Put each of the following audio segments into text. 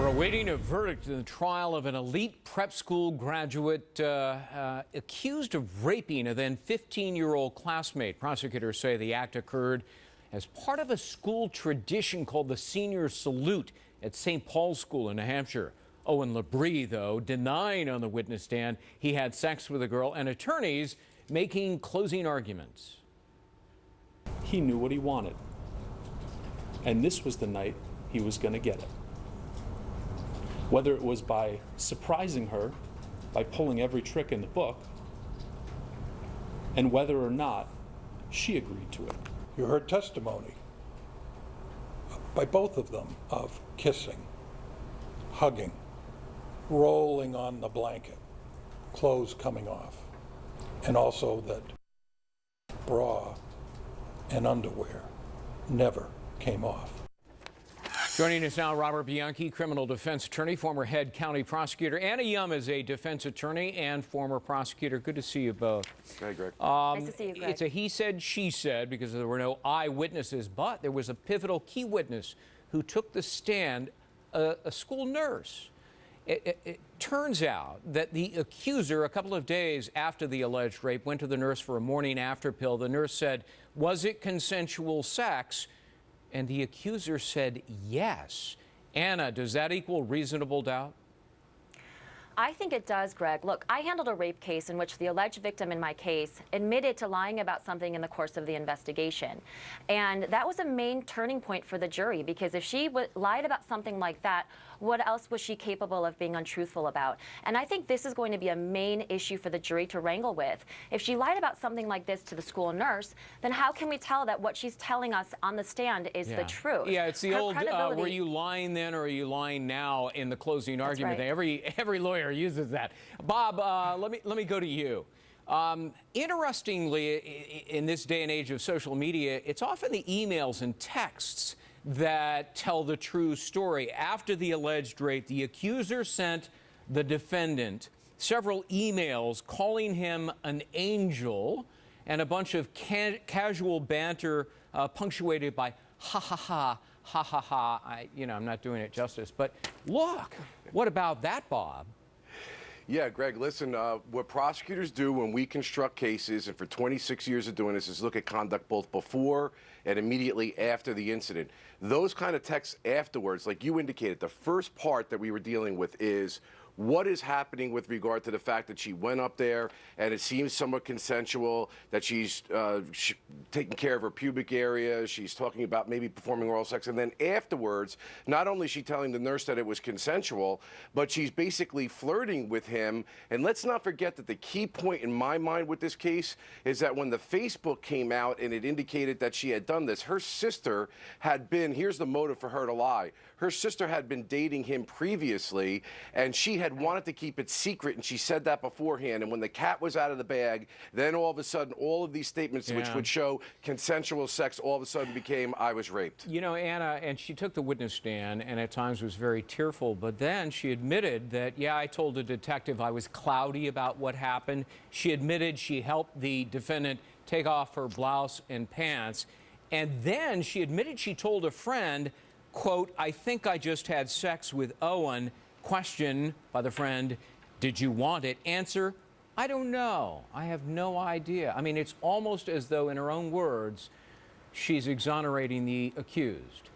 We're awaiting a verdict in the trial of an elite prep school graduate accused of raping a then 15-year-old classmate. Prosecutors say the act occurred as part of a school tradition called the Senior Salute at St. Paul's School in New Hampshire. Owen Labrie, though, denying on the witness stand he had sex with a girl, and attorneys making closing arguments. He knew what he wanted, and this was the night he was going to get it. Whether it was by surprising her, by pulling every trick in the book, and whether or not she agreed to it. You heard testimony by both of them of kissing, hugging, rolling on the blanket, clothes coming off, and also that bra and underwear never came off. Joining us now, Robert Bianchi, criminal defense attorney, former head county prosecutor. Anna Yum is a defense attorney and former prosecutor. Good to see you both. Hey, Greg. Nice to see you, Greg. It's a he said, she said, because there were no eyewitnesses, but there was a pivotal key witness who took the stand, a school nurse. It turns out that the accuser, a couple of days after the alleged rape, went to the nurse for a morning after pill. The nurse said, "Was it consensual sex?" And the accuser said yes. Anna, does that equal reasonable doubt? I think it does, Greg. Look, I handled a rape case in which the alleged victim in my case admitted to lying about something in the course of the investigation. And that was a main turning point for the jury, because if she lied about something like that, what else was she capable of being untruthful about? And I think this is going to be a main issue for the jury to wrangle with. If she lied about something like this to the school nurse, then how can we tell that what she's telling us on the stand is the truth? Yeah, it's the old, were you lying then or are you lying now in the closing argument? Right. Every lawyer uses that. Bob, let me go to you. Interestingly, in this day and age of social media, it's often the emails and texts that tell the true story. After the alleged rape, the accuser sent the defendant several emails calling him an angel and a bunch of casual banter punctuated by ha ha ha, ha ha ha. I'm not doing it justice, but look, what about that, Bob? Yeah, Greg, listen, what prosecutors do when we construct cases, and for 26 years of doing this, is look at conduct both before and immediately after the incident. Those kind of texts afterwards, like you indicated, the first part that we were dealing with is what is happening with regard to the fact that she went up there and it seems somewhat consensual, that she's taking care of her pubic area, she's talking about maybe performing oral sex, and then afterwards, not only is she telling the nurse that it was consensual, but she's basically flirting with him. And let's not forget that the key point in my mind with this case is that when the Facebook came out and it indicated that she had done this, her sister had been, here's the motive for her to lie, her sister had been dating him previously, and she had wanted to keep it secret, and she said that beforehand. And when the cat was out of the bag, then all of a sudden, all of these statements which would show consensual sex all of a sudden became, I was raped. You know, Anna, and she took the witness stand and at times was very tearful, but then she admitted that, yeah, I told the detective I was cloudy about what happened. She admitted she helped the defendant take off her blouse and pants. And then she admitted she told a friend, quote, "I think I just had sex with Owen." Question by the friend, "Did you want it?" Answer, "I don't know. I have no idea." I mean, it's almost as though, in her own words, she's exonerating the accused.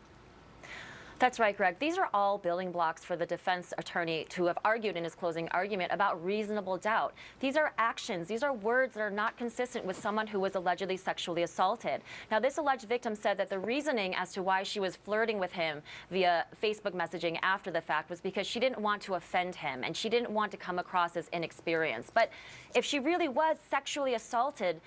That's right, Greg. These are all building blocks for the defense attorney to have argued in his closing argument about reasonable doubt. These are actions. These are words that are not consistent with someone who was allegedly sexually assaulted. Now, this alleged victim said that the reasoning as to why she was flirting with him via Facebook messaging after the fact was because she didn't want to offend him and she didn't want to come across as inexperienced. But if she really was sexually assaulted,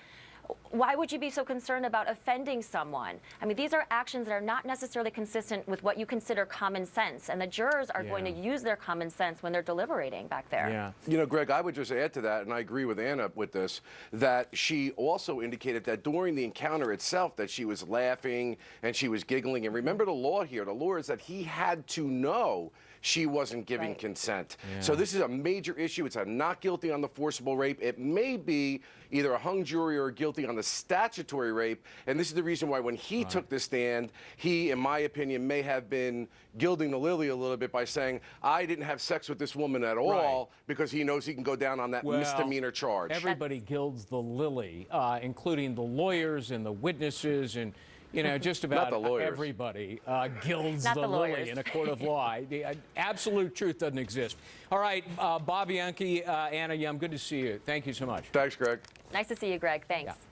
why would you be so concerned about offending someone? I mean, these are actions that are not necessarily consistent with what you consider common sense, and the jurors are going to use their common sense when they're deliberating back there. Yeah. You know, Greg, I would just add to that, and I agree with Anna with this, that she also indicated that during the encounter itself that she was laughing and she was giggling. And remember the law here. The law is that he had to know she wasn't giving consent. So this is a major issue. It's a not guilty on the forcible rape. It may be either a hung jury or a guilty guilty on the statutory rape. And this is the reason why when he took the stand, he, in my opinion, may have been gilding the lily a little bit by saying, I didn't have sex with this woman at all, because he knows he can go down on that misdemeanor charge. Everybody gilds the lily, including the lawyers and the witnesses and, you know, just about everybody gilds the lily in a court of law. The absolute truth doesn't exist. All right, Bob Bianchi, Anna Yum, good to see you. Thank you so much. Thanks, Greg. Nice to see you, Greg. Thanks. Yeah.